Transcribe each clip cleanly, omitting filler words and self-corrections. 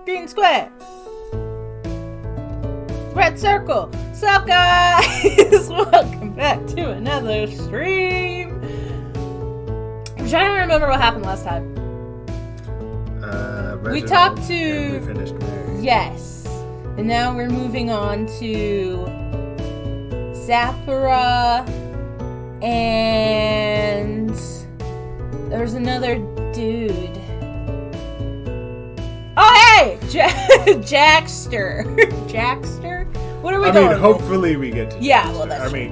green square. Red circle. Sup, guys? Welcome back to another stream. I'm trying to remember what happened last time. We talked to... We finished Mary. Yes. And now we're moving on to Zapara, and there's another dude. Oh, hey! Jaxter. Jaxter? What are we going with? Hopefully we get to Yeah, Jaxter. well, that's true.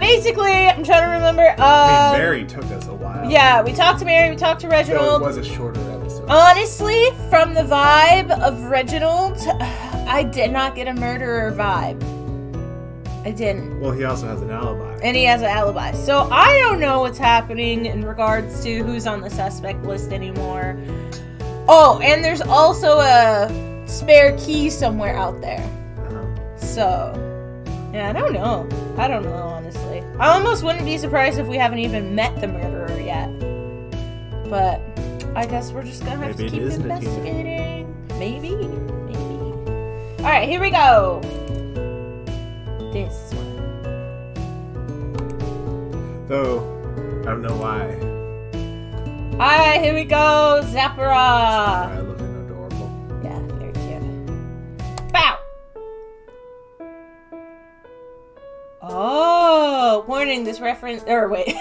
Basically, I'm trying to remember. Mary took us a while. Yeah, we talked to Mary, we talked to Reginald. So it was a shorter episode. Honestly, from the vibe of Reginald, I did not get a murderer vibe. I didn't. Well, he also has an alibi. And he has an alibi. So I don't know what's happening in regards to who's on the suspect list anymore. Oh, and there's also a spare key somewhere out there. So, yeah, I don't know. Honestly. I almost wouldn't be surprised if we haven't even met the murderer yet. But I guess we're just gonna have to keep investigating. Maybe. Alright, here we go. This one. Though, I don't know why. Alright, here we go. Zapara. Looking adorable. Yeah, very cute. Bow! Oh, warning, this reference, warning,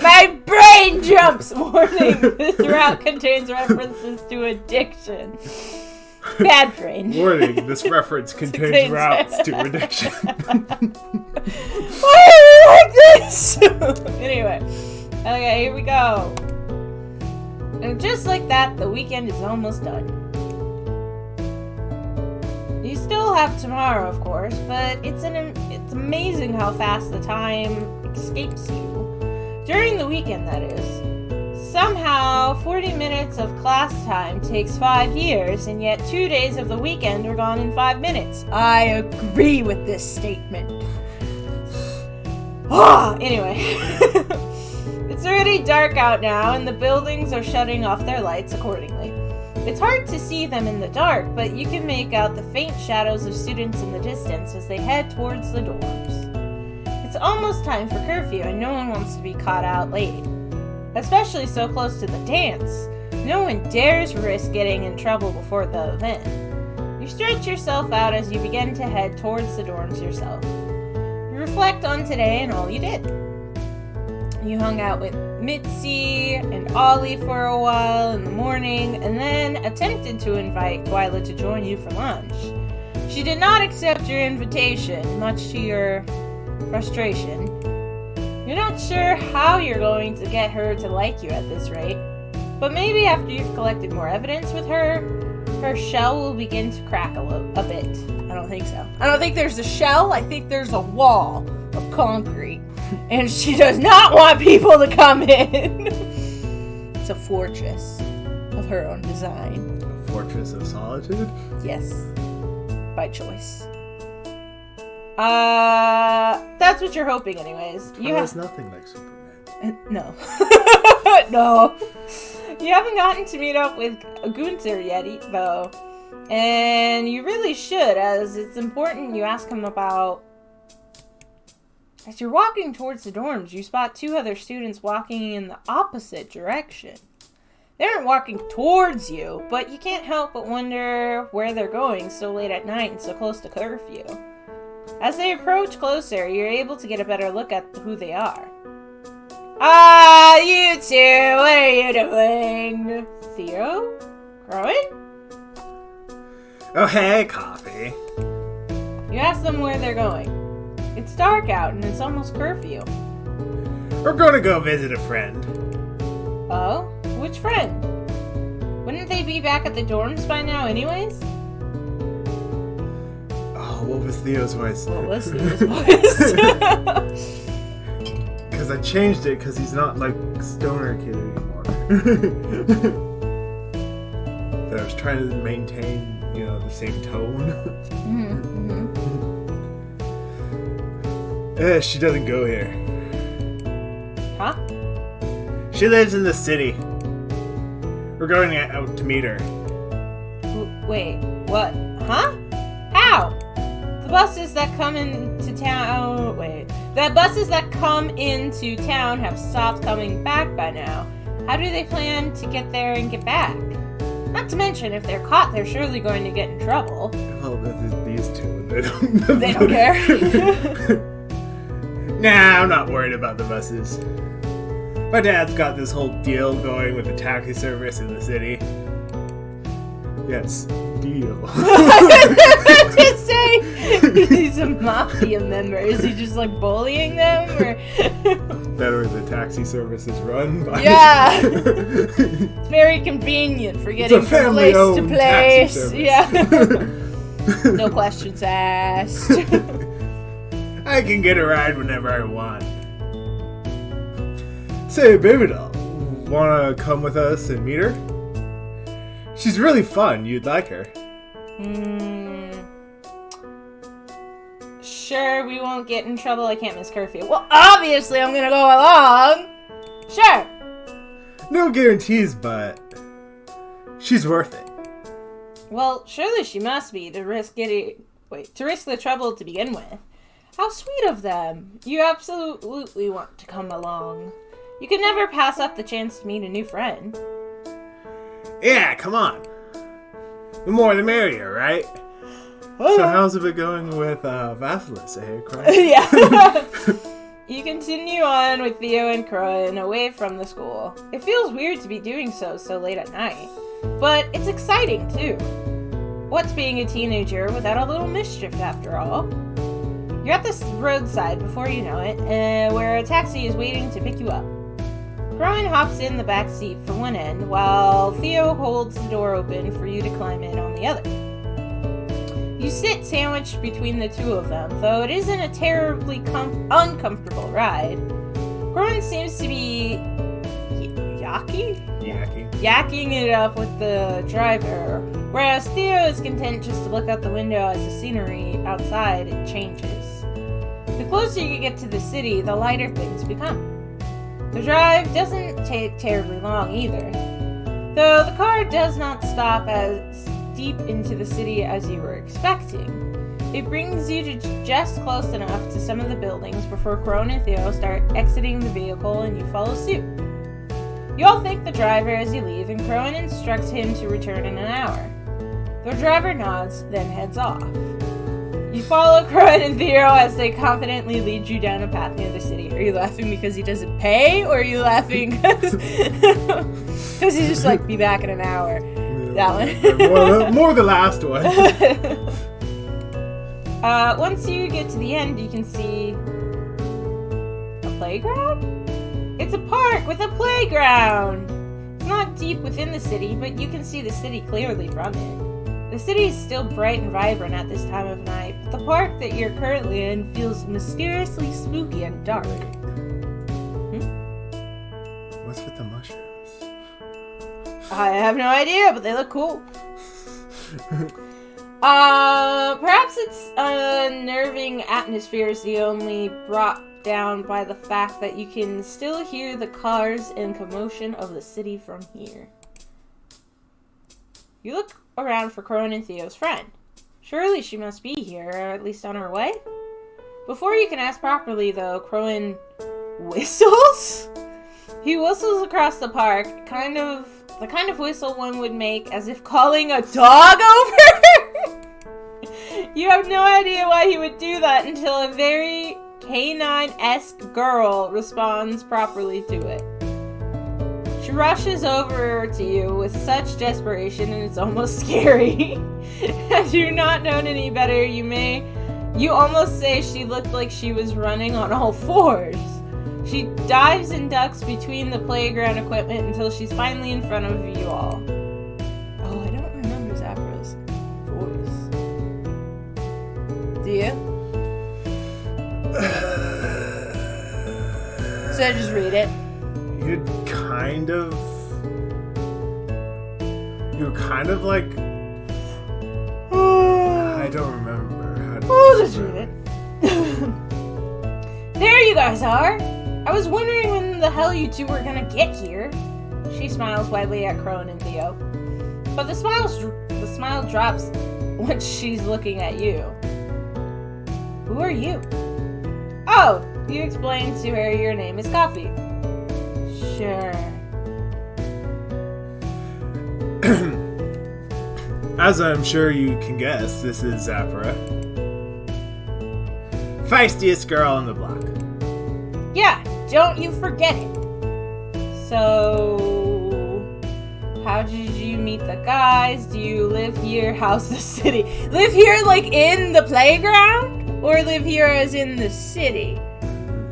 my brain jumps! Warning, this route contains references to addiction. Bad brain. Warning, this reference contains routes to addiction. Why are you like this? Anyway, okay, here we go. And just like that, the weekend is almost done. You still have tomorrow, of course, but it's amazing how fast the time escapes you. During the weekend, that is. Somehow, 40 minutes of class time takes 5 years, and yet 2 days of the weekend are gone in 5 minutes. I agree with this statement. Anyway. It's already dark out now, and the buildings are shutting off their lights accordingly. It's hard to see them in the dark, but you can make out the faint shadows of students in the distance as they head towards the dorms. It's almost time for curfew, and no one wants to be caught out late. Especially so close to the dance. No one dares risk getting in trouble before the event. You stretch yourself out as you begin to head towards the dorms yourself. You reflect on today and all you did. You hung out with Mitzi and Ollie for a while in the morning, and then attempted to invite Twyla to join you for lunch. She did not accept your invitation, much to your frustration. You're not sure how you're going to get her to like you at this rate, but maybe after you've collected more evidence with her, her shell will begin to crack a bit. I don't think so. I don't think there's a shell, I think there's a wall of concrete. And she does not want people to come in. It's a fortress of her own design. A fortress of solitude? Yes. By choice. That's what you're hoping anyways. There's nothing like Superman. No. No. You haven't gotten to meet up with Gunther yet, though. And you really should, as it's important you ask him about... As you're walking towards the dorms, you spot 2 other students walking in the opposite direction. They aren't walking towards you, but you can't help but wonder where they're going so late at night and so close to curfew. As they approach closer, you're able to get a better look at who they are. You two, what are you doing? Theo? Growing? Oh, hey, Coffee. You ask them where they're going. It's dark out and it's almost curfew. We're gonna go visit a friend. Oh? Which friend? Wouldn't they be back at the dorms by now anyways? Oh, what was Theo's voice? What was Theo's voice? Because I changed it because he's not like stoner kid anymore. That I was trying to maintain, the same tone. She doesn't go here. Huh? She lives in the city. We're going out to meet her. Wait, what? Huh? How? The buses that come into town... The buses that come into town have stopped coming back by now. How do they plan to get there and get back? Not to mention, if they're caught, they're surely going to get in trouble. Well, these two, they don't... They don't care. Nah, I'm not worried about the buses. My dad's got this whole deal going with the taxi service in the city. Yes, deal. To say he's a mafia member. Is he just like bullying them, or Better the taxi service is run by. Yeah, it's very convenient for getting from place to place. Yeah, no questions asked. I can get a ride whenever I want. Say, baby doll, wanna come with us and meet her? She's really fun. You'd like her. Sure, we won't get in trouble. I can't miss curfew. Well, obviously I'm gonna go along. Sure. No guarantees, but she's worth it. Well, surely she must be to risk the trouble to begin with. How sweet of them. You absolutely want to come along. You can never pass up the chance to meet a new friend. Yeah, come on. The more the merrier, right? So how's it been going with Vasilis, eh, Croy? Yeah. You continue on with Theo and Croy away from the school. It feels weird to be doing so late at night. But it's exciting, too. What's being a teenager without a little mischief, after all? You're at this roadside before you know it, where a taxi is waiting to pick you up. Crowan hops in the back seat for one end, while Theo holds the door open for you to climb in on the other. You sit sandwiched between the two of them, though it isn't a terribly uncomfortable ride. Crowan seems to be yakking it up with the driver, whereas Theo is content just to look out the window as the scenery outside changes. The closer you get to the city, the lighter things become. The drive doesn't take terribly long either, though the car does not stop as deep into the city as you were expecting. It brings you to just close enough to some of the buildings before Crowan and Theo start exiting the vehicle and you follow suit. You all thank the driver as you leave, and Crowan instructs him to return in an hour. The driver nods, then heads off. You follow Crowan and Theo as they confidently lead you down a path near the city. Are you laughing because he doesn't pay, or are you laughing because he's just like, be back in an hour? That one. More the last one. Once you get to the end, you can see a playground? It's a park with a playground! It's not deep within the city, but you can see the city clearly from it. The city is still bright and vibrant at this time of night, but the park that you're currently in feels mysteriously spooky and dark. What's with the mushrooms? I have no idea, but they look cool. Perhaps its unnerving atmosphere is the only brought down by the fact that you can still hear the cars and commotion of the city from here. You look around for Crowan and Theo's friend. Surely she must be here, or at least on her way? Before you can ask properly, though, Crowan whistles? He whistles across the park, the kind of whistle one would make as if calling a dog over. You have no idea why he would do that until a very canine-esque girl responds properly to it. She rushes over to you with such desperation, and it's almost scary. Had you not known any better, you almost say she looked like she was running on all fours. She dives and ducks between the playground equipment until she's finally in front of you all. Oh, I don't remember Zapara's voice. Do you? So I just read it. You're kind of like... I don't remember how to... Oh, just read it. There you guys are. I was wondering when the hell you two were gonna get here. She smiles widely at Crowan and Theo. But the the smile drops when she's looking at you. Who are you? Oh, you explain to her your name is Coffee. Sure. As I'm sure you can guess, this is Zapara. Feistiest girl on the block. Yeah, don't you forget it. So, how did you meet the guys? Do you live here? How's the city? Live here like in the playground? Or live here as in the city?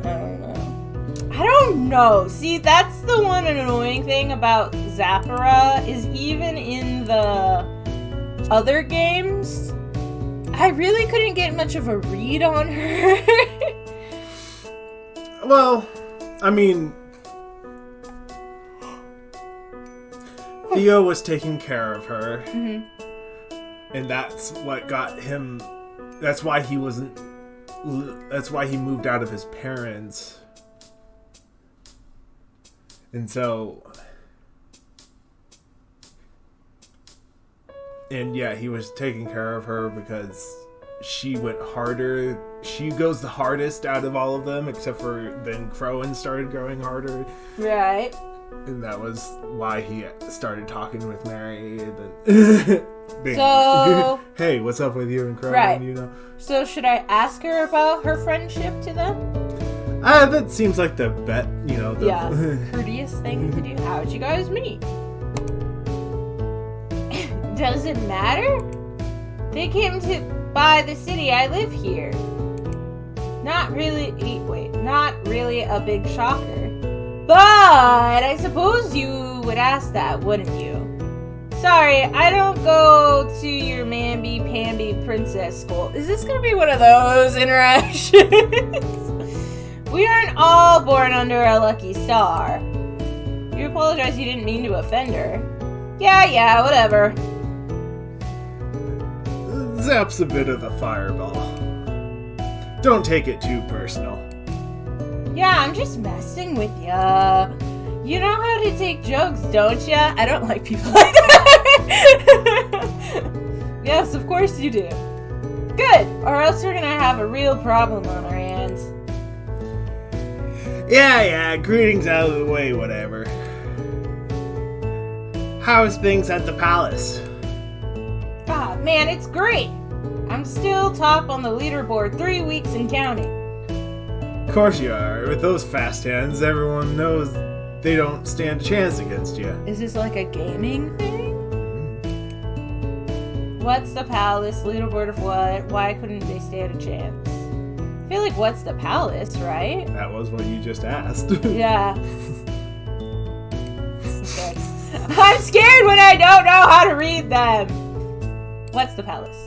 I don't know. See, that's the one annoying thing about Zapara, is even in the other games, I really couldn't get much of a read on her. Well, I mean, Theo was taking care of her, and that's what got him. That's why he wasn't. That's why he moved out of his parents, and so. And yeah, he was taking care of her because she went harder. She goes the hardest out of all of them, except for then Crowan started growing harder. Right. And that was why he started talking with Mary. And then So... hey, what's up with you and Crowan, right. you know? So should I ask her about her friendship to them? That seems like the courteous thing to do. How'd you guys meet? Does it matter? They came to buy the city. I live here. Not really a big shocker. But I suppose you would ask that, wouldn't you? Sorry, I don't go to your mamby-pamby princess school. Is this gonna be one of those interactions? We aren't all born under a lucky star. You apologize you didn't mean to offend her. Yeah, whatever. Zap's a bit of a fireball. Don't take it too personal. Yeah, I'm just messing with ya. You know how to take jokes, don't ya? I don't like people like that. Yes, of course you do. Good, or else we're gonna have a real problem on our hands. Yeah, greetings out of the way, whatever. How's things at the palace? Ah, man, it's great. I'm still top on the leaderboard 3 weeks and counting. Of course you are. With those fast hands, everyone knows they don't stand a chance against you. Is this like a gaming thing? What's the palace? Leaderboard of what? Why couldn't they stand a chance? I feel like what's the palace, right? That was what you just asked. Yeah. Okay. I'm scared when I don't know how to read them. What's the palace?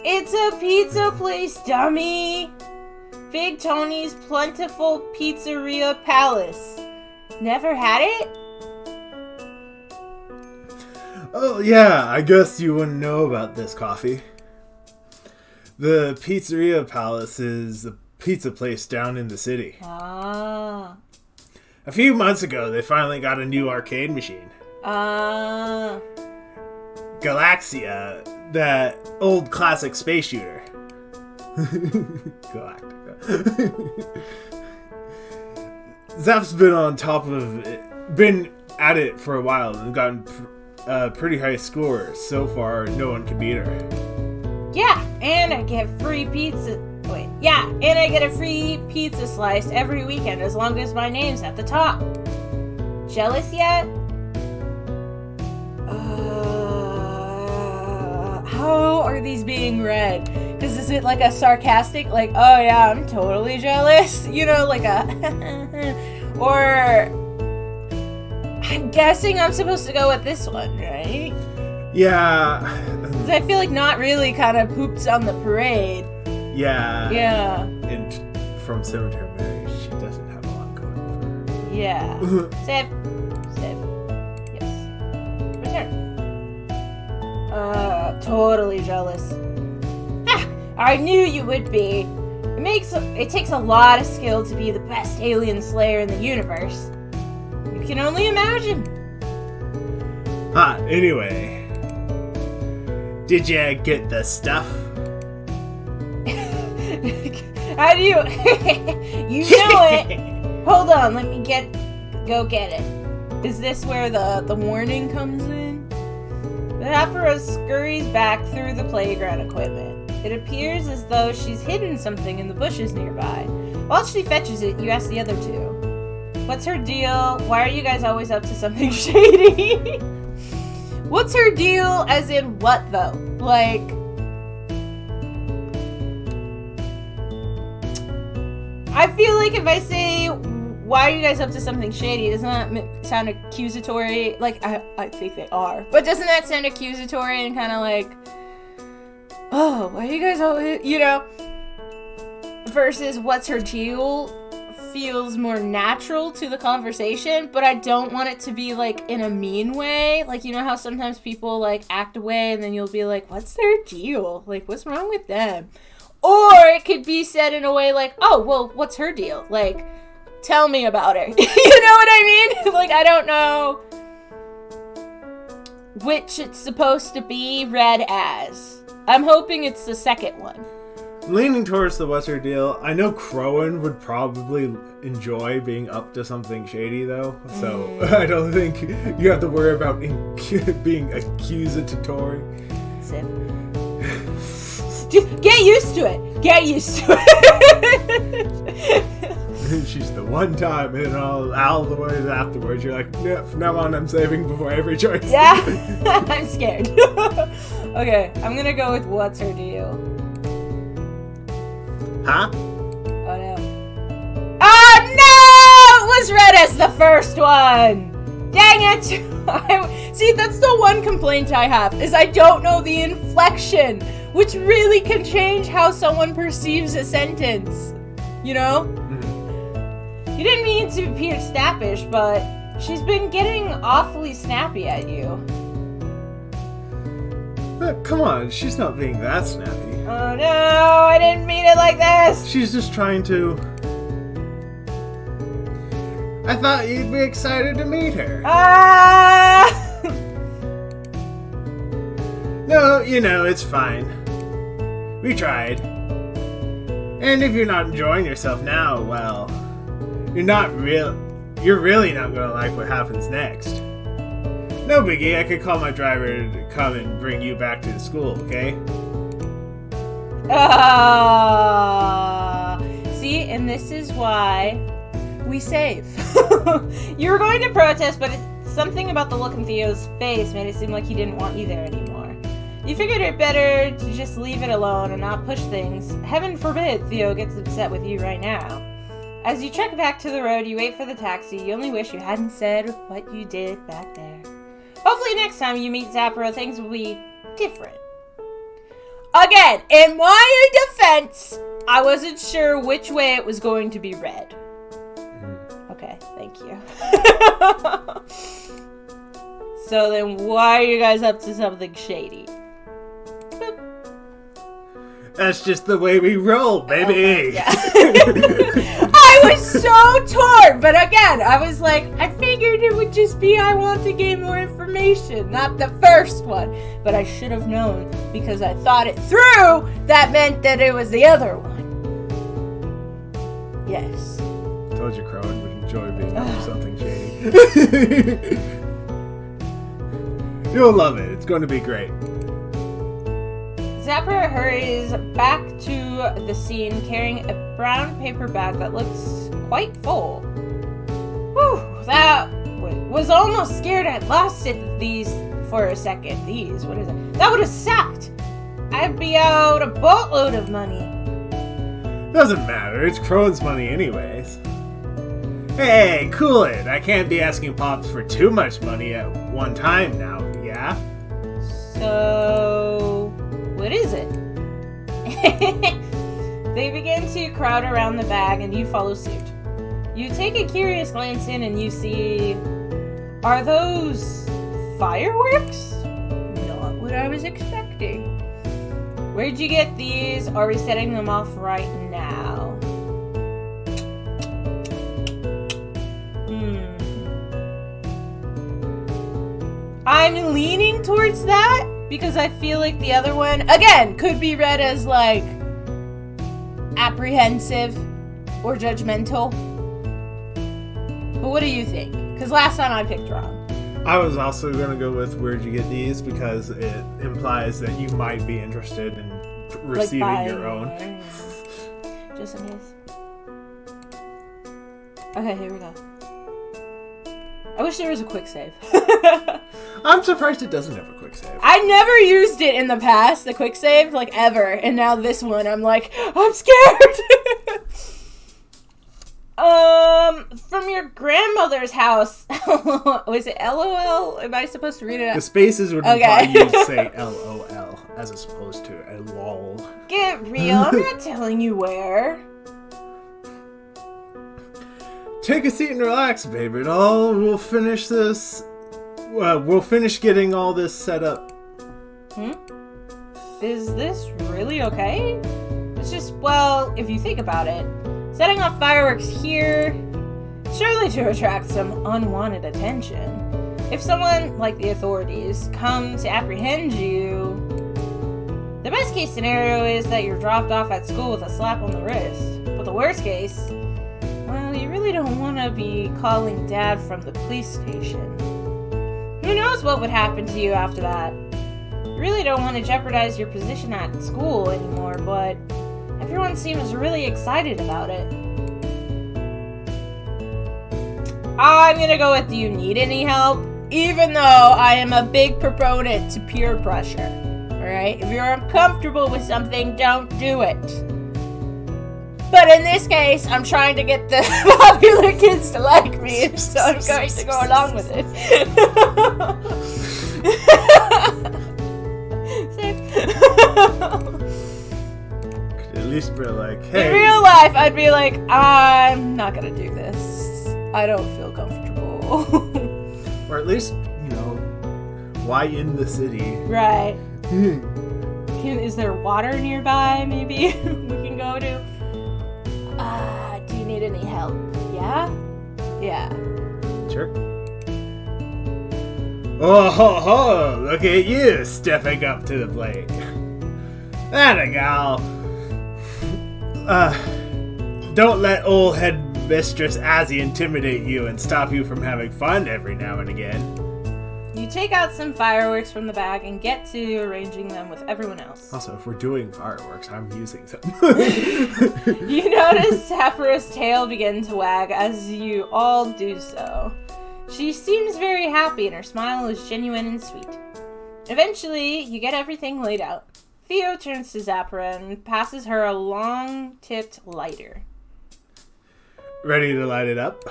It's a pizza place, dummy. Big Tony's Plentiful Pizzeria Palace. Never had it? Oh, yeah, I guess you wouldn't know about this, Coffee. The Pizzeria Palace is a pizza place down in the city. Ah. A few months ago, they finally got a new arcade machine. Galaxia, that old classic space shooter. Galactica. Zap's been on top of it, been at it for a while and gotten a pretty high score. So far, no one can beat her. Yeah, and I get free pizza. And I get a free pizza slice every weekend as long as my name's at the top. Jealous yet? How are these being read? Because is it like a sarcastic, like, oh yeah, I'm totally jealous? You know, like a... Or... I'm guessing I'm supposed to go with this one, right? Yeah. Because I feel like not really kind of poops on the parade. Yeah. Yeah. And from Cemetery Mary, she doesn't have a lot going for her. Yeah. Save. Yes. Return. Totally jealous. I knew you would be. It takes a lot of skill to be the best alien slayer in the universe. You can only imagine. Anyway, Did you get the stuff? How do you... You know it! Hold on, let me go get it. Is this where the warning comes in? Zapara scurries back through the playground equipment. It appears as though she's hidden something in the bushes nearby. While she fetches it, you ask the other two. What's her deal? Why are you guys always up to something shady? What's her deal as in what, though? Like... I feel like if I say, why are you guys up to something shady, doesn't that sound accusatory? Like, I think they are. But doesn't that sound accusatory and kind of like, oh, why are you guys always, you know? Versus what's her deal feels more natural to the conversation, but I don't want it to be, like, in a mean way. Like, you know how sometimes people, like, act away and then you'll be like, what's their deal? Like, what's wrong with them? Or it could be said in a way like, oh, well, what's her deal? Like, tell me about her. You know what I mean? Like, I don't know which it's supposed to be read as. I'm hoping it's the second one. Leaning towards the what's her deal. I know Crowan would probably enjoy being up to something shady, though. So I don't think you have to worry about being accusatory. Get used to it. Get used to it. She's the one time, and all the words afterwards, you're like, yeah, from now on, I'm saving before every choice. Yeah, I'm scared. Okay, I'm gonna go with what's her deal. Huh? Oh no. Oh no! It was read as the first one! Dang it! See, that's the one complaint I have, is I don't know the inflection, which really can change how someone perceives a sentence. You know? You didn't mean to appear snappish, but she's been getting awfully snappy at you. But come on, she's not being that snappy. Oh no, I didn't mean it like this! She's just trying to... I thought you'd be excited to meet her. Ah! No, you know, it's fine. We tried. And if you're not enjoying yourself now, well, you're really not gonna like what happens next. No biggie, I could call my driver to come and bring you back to the school, okay? See, and this is why we save. You were going to protest, but something about the look in Theo's face made it seem like he didn't want you there anymore. You figured it better to just leave it alone and not push things. Heaven forbid Theo gets upset with you right now. As you trek back to the road, you wait for the taxi. You only wish you hadn't said what you did back there. Hopefully next time you meet Zapara, things will be different. Again, in my defense, I wasn't sure which way it was going to be read. Okay, thank you. So then why are you guys up to something shady? Boop. That's just the way we roll, baby. Yeah. I was so torn, but again, I was like, I figured it would just be I want to gain more information, not the first one. But I should have known, because I thought it through, that meant that it was the other one. Yes. Told you Crowan would enjoy being up to something shady. You'll love it. It's going to be great. Zapara hurries back to the scene carrying a brown paper bag that looks quite full. Whew, that was almost scared I'd lost these for a second. What is it? That would have sucked. I'd be out a boatload of money. Doesn't matter. It's Crowan's money anyways. Hey, cool it. I can't be asking Pops for too much money at one time now, yeah? So... what is it? They begin to crowd around the bag and you follow suit. You take a curious glance in and you see... are those fireworks? Not what I was expecting. Where'd you get these? Are we setting them off right now? I'm leaning towards that. because I feel like the other one, again, could be read as, like, apprehensive or judgmental. But what do you think? Because last time I picked wrong. I was also going to go with where'd you get these because it implies that you might be interested in receiving like your own. Just in case. Okay, here we go. I wish there was a quick save. I'm surprised it doesn't have a quick save. I never used it in the past, the quick save, like ever. And now this one, I'm like, I'm scared. From your grandmother's house. Was it LOL? Am I supposed to read it? The spaces would imply you'd say LOL as opposed to a lol. Get real. I'm not telling you where. Take a seat and relax, baby doll. We'll finish this. We'll finish getting all this set up. Is this really okay? It's just, well, if you think about it, setting off fireworks here, surely to attract some unwanted attention. If someone, like the authorities, come to apprehend you, the best case scenario is that you're dropped off at school with a slap on the wrist. But the worst case, well, you really don't want to be calling Dad from the police station. Who knows what would happen to you after that? You really don't want to jeopardize your position at school anymore, but everyone seems really excited about it. I'm gonna go with, do you need any help? Even though I am a big proponent to peer pressure. Alright? If you're uncomfortable with something, don't do it. But in this case, I'm trying to get the popular kids to like me, so I'm going to go along with it. At least be like, hey. In real life, I'd be like, I'm not gonna do this. I don't feel comfortable. Or at least, you know, why in the city? Right. Is there water nearby, maybe, we can go to? Do you need any help? Yeah? Yeah. Sure. Oh ho ho! Look at you stepping up to the plate. Atta gal. Don't let old headmistress Azzy intimidate you and stop you from having fun every now and again. You take out some fireworks from the bag and get to arranging them with everyone else. Also, if we're doing fireworks, I'm using them. You notice Zapara's tail begin to wag as you all do so. She seems very happy and her smile is genuine and sweet. Eventually, you get everything laid out. Theo turns to Zapara and passes her a long-tipped lighter. Ready to light it up?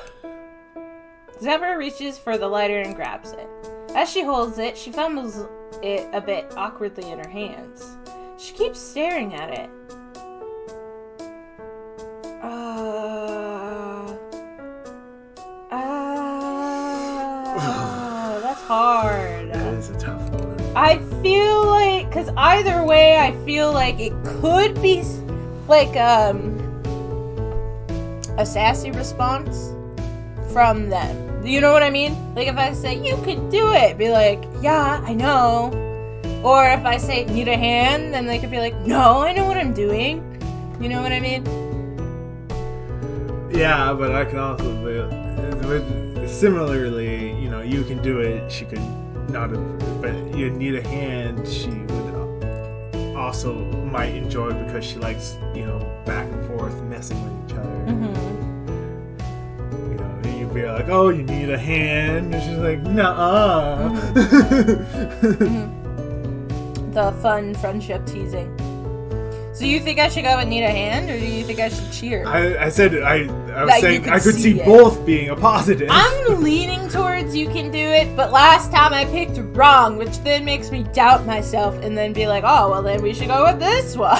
Zapara reaches for the lighter and grabs it. As she holds it, she fumbles it a bit awkwardly in her hands. She keeps staring at it. That's hard. That is a tough one. I feel like, because either way, I feel like it could be like a sassy response from them. You know what I mean? Like if I say, you could do it, be like, yeah, I know. Or if I say, need a hand, then they could be like, no, I know what I'm doing. You know what I mean? Yeah, but I can also similarly, you know, you can do it, she could not have, but you need a hand, she would also might enjoy because she likes, you know, back and forth messing with each other. Mm-hmm. You know, you'd be like, oh, you need a hand, and she's like, nuh-uh. Mm-hmm. The fun friendship teasing. So you think I should go and need a hand, or do you think I should cheer? I said I was That saying you I could could see see it. both being a positive. I'm leaning towards you can do it, but last time I picked wrong, which then makes me doubt myself and then be like, oh, well then we should go with this one.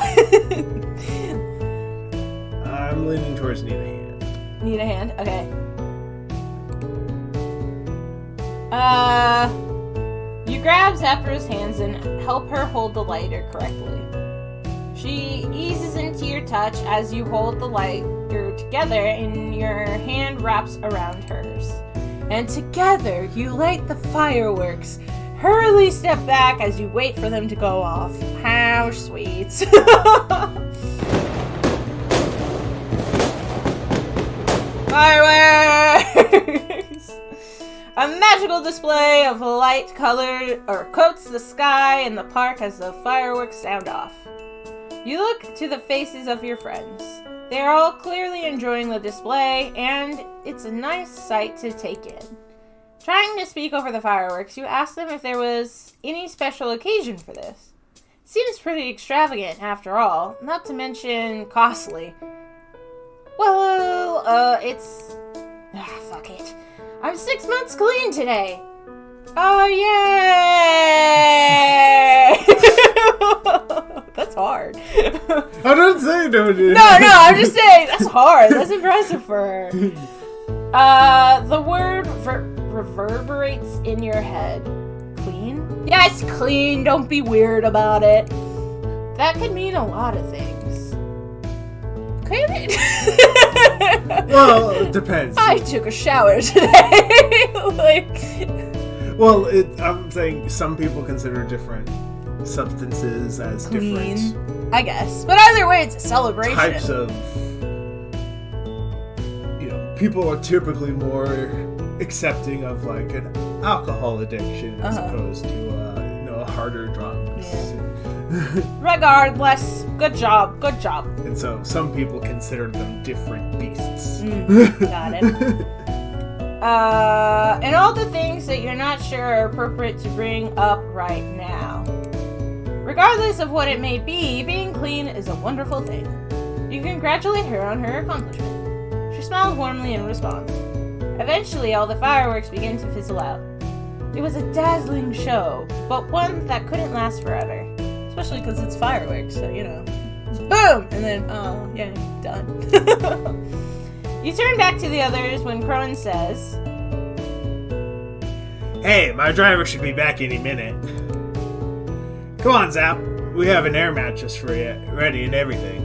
I'm leaning towards need a hand. Need a hand? Okay. You grab Zapara's hands and help her hold the lighter correctly. She eases into your touch as you hold the lighter together and your hand wraps around hers. And together you light the fireworks hurriedly step back as you wait for them to go off. How sweet. Fireworks! A magical display of light color coats the sky in the park as the fireworks sound off. You look to the faces of your friends. They are all clearly enjoying the display, and it's a nice sight to take in. Trying to speak over the fireworks, you ask them if there was any special occasion for this. Seems pretty extravagant, after all, not to mention costly. Well, it's... fuck it. I'm 6 months clean today. Oh, yay! That's hard. I'm not saying no, dude. No, I'm just saying, that's hard. That's impressive for her. The word reverberates in your head. Clean? Yes, clean. Don't be weird about it. That could mean a lot of things. Could it? Well, it depends. I took a shower today. I'm saying some people consider different substances as clean, different. I guess. But either way, it's a celebration. Types of, people are typically more accepting of like an alcohol addiction as opposed to a harder drugs. Yeah. Regardless, good job. And so some people consider them different beasts. Got it. And all the things that you're not sure are appropriate to bring up right now. Regardless of what it may be, being clean is a wonderful thing. You congratulate her on her accomplishment. She smiles warmly in response. Eventually, all the fireworks begin to fizzle out. It was a dazzling show, but one that couldn't last forever. Especially because it's fireworks, so, boom! And then, done. You turn back to the others when Crone says, "Hey, my driver should be back any minute. Come on, Zap. We have an air mattress for you, ready and everything."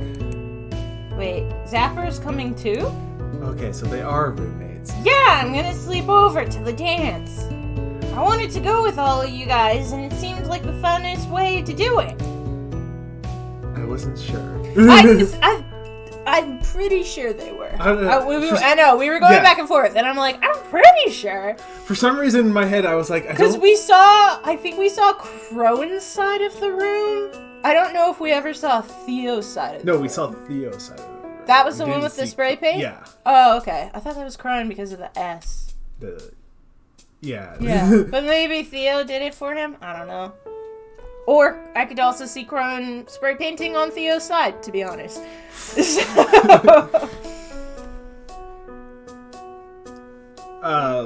Wait, Zapara's coming too? Okay, so they are roommates. Yeah, I'm gonna sleep over to the dance. I wanted to go with all of you guys, and it seemed like the funnest way to do it. I wasn't sure. I'm pretty sure they were. I know, we were going back and forth, and I'm like, I'm pretty sure. For some reason in my head, I was like, because I think we saw Crone's side of the room. I don't know if we ever saw Theo's side of the room. No, we saw Theo's side of the room. That was the one with the spray paint? Yeah. Oh, okay. I thought that was Crone because of the S. Yeah. But maybe Theo did it for him? I don't know. Or I could also see Crone spray painting on Theo's side, to be honest.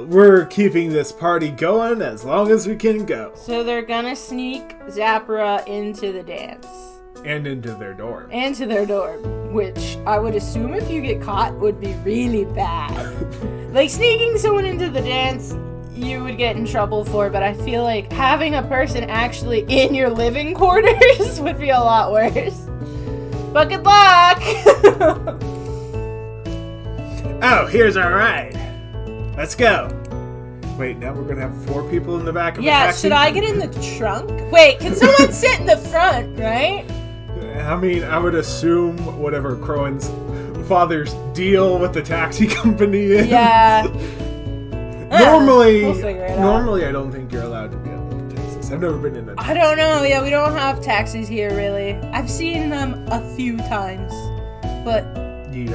We're keeping this party going as long as we can go. So they're gonna sneak Zapara into the dance. And into their dorm. Which I would assume if you get caught would be really bad. Like sneaking someone into the dance, you would get in trouble for, but I feel like having a person actually in your living quarters would be a lot worse. But good luck! Oh, here's our ride. Let's go. Wait, now we're gonna have 4 people in the back of the taxi? Yeah, should I get in the trunk? Wait, can someone sit in the front, right? I mean, I would assume whatever Crone's father's deal with the taxi company is. Yeah. Normally, we'll figure it out. Normally, I don't think you're allowed to be able to taxis. I've never been in a taxi. I don't know. Yeah, we don't have taxis here, really. I've seen them a few times, but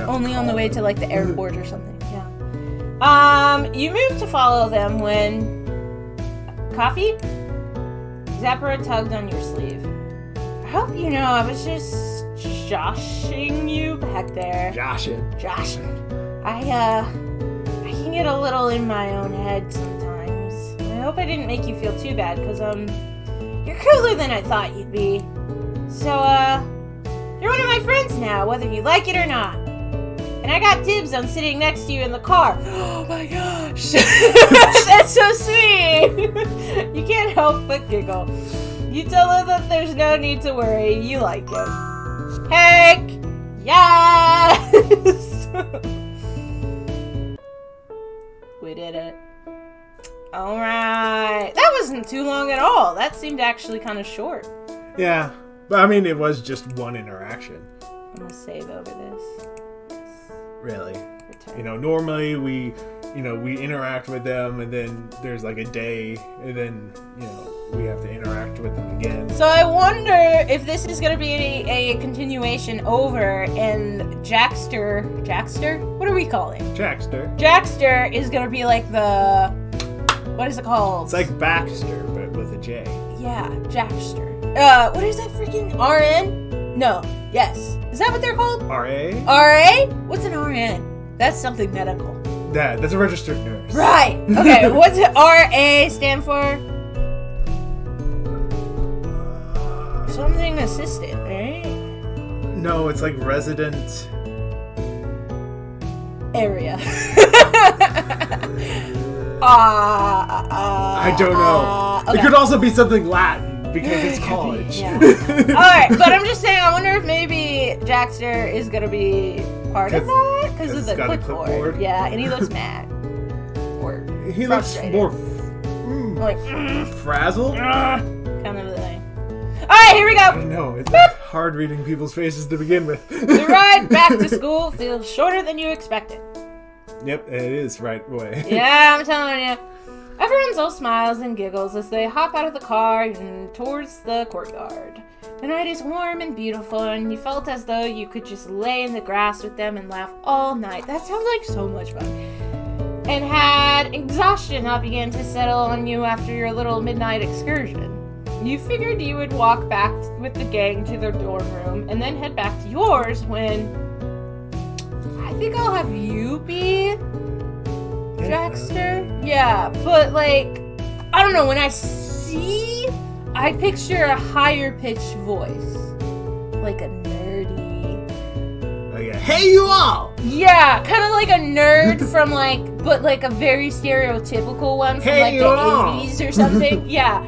only on the way to, like, the airport or something. Yeah. You move to follow them when... Coffee? Zapara tugged on your sleeve. I hope you know I was just joshing you back there. Joshing. I can get a little in my own head sometimes. I hope I didn't make you feel too bad, because, you're cooler than I thought you'd be. So, you're one of my friends now, whether you like it or not. And I got dibs on sitting next to you in the car. Oh my gosh. That's so sweet. You can't help but giggle. You tell her that there's no need to worry. You like it. Heck yes. We did it. Alright. That wasn't too long at all. That seemed actually kind of short. Yeah. But I mean, it was just one interaction. I'm gonna save over this. Yes. Really. Return. Normally we interact with them and then there's like a day and then, we have to interact with them again. So I wonder if this is going to be a continuation over and Jaxter? What are we calling? Jaxter. Jaxter is going to be like the... What is it called? It's like Baxter, but with a J. Yeah, Jaxter. What is that freaking RN? No. Yes. Is that what they're called? RA? RA? What's an RN? That's something medical. That's a registered nurse. Right. Okay, what's RA stand for? Something assistant, right? No, it's like resident... Area. I don't know. Okay. It could also be something Latin, because it's college. Yeah. Alright, but I'm just saying, I wonder if maybe Jaxter is going to be part of that? Because of the clipboard. Yeah, and he looks mad. Or he looks more... like... frazzled? kind of thing. Alright, here we go! I don't know, it's hard reading people's faces to begin with. The ride back to school feels shorter than you expected. Yep, it is right away. Yeah, I'm telling you. Everyone's all smiles and giggles as they hop out of the car and towards the courtyard. The night is warm and beautiful, and you felt as though you could just lay in the grass with them and laugh all night. That sounds like so much fun. And had exhaustion not began to settle on you after your little midnight excursion. You figured you would walk back with the gang to their dorm room and then head back to yours when... I think I'll have you be Jaxter. Yeah, but like, I don't know, when I picture a higher pitched voice. Like a nerdy... Like a, hey you all! Yeah, kind of like a nerd from like, but like a very stereotypical one from hey like the all. 80s or something. Yeah,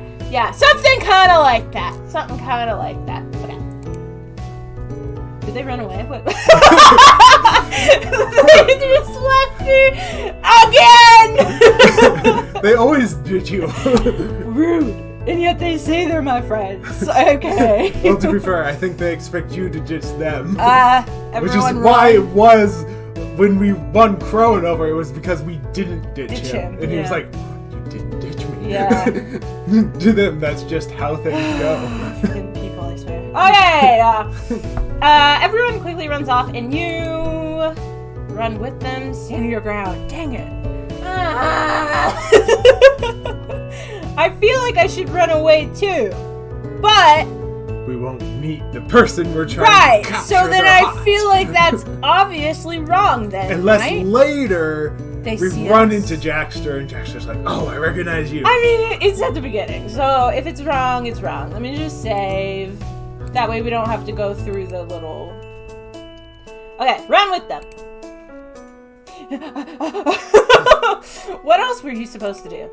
something kind of like that. Okay. Did they run away? What? They just left me again! They always ditch you. Rude. And yet they say they're my friends. Okay. Well, to be fair, I think they expect you to ditch them. Which is Everyone why run. it was, when we won Crowan over, it was because we didn't ditch him. And he was yeah. like, you didn't ditch me. Yeah. To them, that's just how things go. Freaking people, I swear. Okay, everyone quickly runs off, and you run with them, stand your ground. Dang it. I feel like I should run away too, but... We won't meet the person we're trying to capture. So then I feel like that's obviously wrong then, unless right? later They we see run us. into Jaxter, and Jaxter's like, oh, I recognize you. I mean, it's at the beginning, so if it's wrong, it's wrong. Let me just save. That way we don't have to go through the little... Okay, run with them. What else were you supposed to do?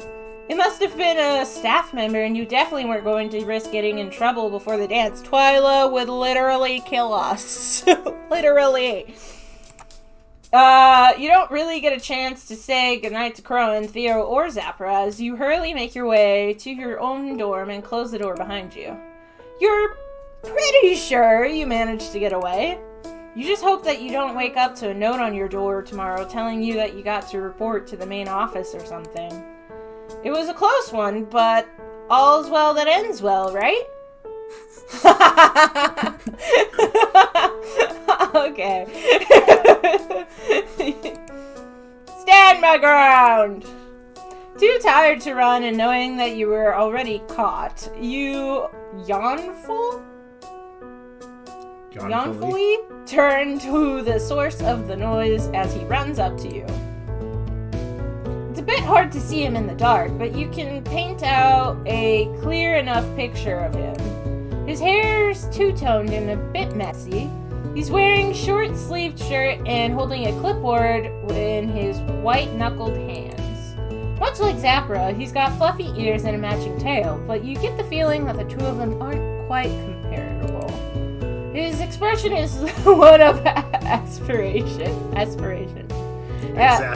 It must have been a staff member, and you definitely weren't going to risk getting in trouble before the dance. Twyla would literally kill us. Literally. You don't really get a chance to say goodnight to Crowan, Theo, or Zapara as you hurriedly make your way to your own dorm and close the door behind you. You're pretty sure you managed to get away. You just hope that you don't wake up to a note on your door tomorrow telling you that you got to report to the main office or something. It was a close one, but all's well that ends well, right? Okay. Stand my ground! Too tired to run and knowing that you were already caught, you yawnfully turn to the source of the noise as he runs up to you. It's a bit hard to see him in the dark, but you can paint out a clear enough picture of him. His hair's two-toned and a bit messy. He's wearing short-sleeved shirt and holding a clipboard in his white-knuckled hands. Much like Zapara, he's got fluffy ears and a matching tail, but you get the feeling that the two of them aren't quite comparable. His expression is one of